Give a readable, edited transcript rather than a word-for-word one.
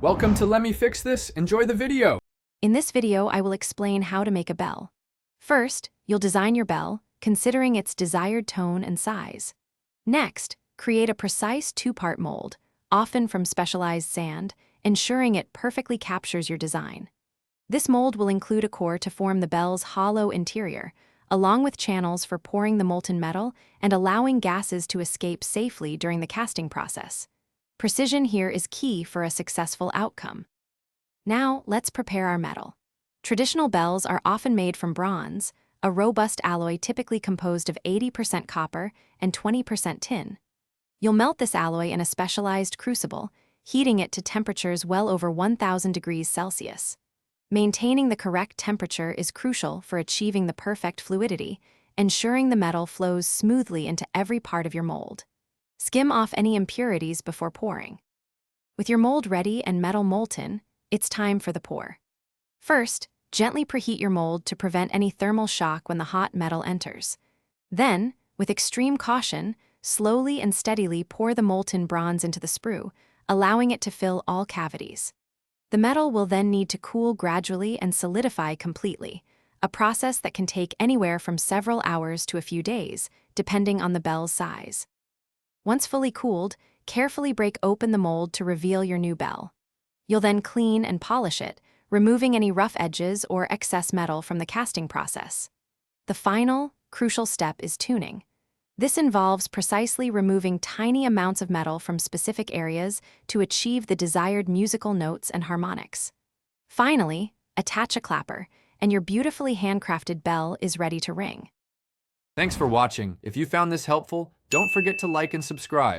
Welcome to Let Me Fix This. Enjoy the video. In this video, I will explain how to make a bell. First, you'll design your bell, considering its desired tone and size. Next, create a precise two-part mold, often from specialized sand, ensuring it perfectly captures your design. This mold will include a core to form the bell's hollow interior, along with channels for pouring the molten metal and allowing gases to escape safely during the casting process. Precision here is key for a successful outcome. Now, let's prepare our metal. Traditional bells are often made from bronze, a robust alloy typically composed of 80% copper and 20% tin. You'll melt this alloy in a specialized crucible, heating it to temperatures well over 1000 degrees Celsius. Maintaining the correct temperature is crucial for achieving the perfect fluidity, ensuring the metal flows smoothly into every part of your mold. Skim off any impurities before pouring. With your mold ready and metal molten, it's time for the pour. First, gently preheat your mold to prevent any thermal shock when the hot metal enters. Then, with extreme caution, slowly and steadily pour the molten bronze into the sprue, allowing it to fill all cavities. The metal will then need to cool gradually and solidify completely, a process that can take anywhere from several hours to a few days, depending on the bell's size. Once fully cooled, carefully break open the mold to reveal your new bell. You'll then clean and polish it, removing any rough edges or excess metal from the casting process. The final, crucial step is tuning. This involves precisely removing tiny amounts of metal from specific areas to achieve the desired musical notes and harmonics. Finally, attach a clapper, and your beautifully handcrafted bell is ready to ring. Thanks for watching. If you found this helpful, don't forget to like and subscribe.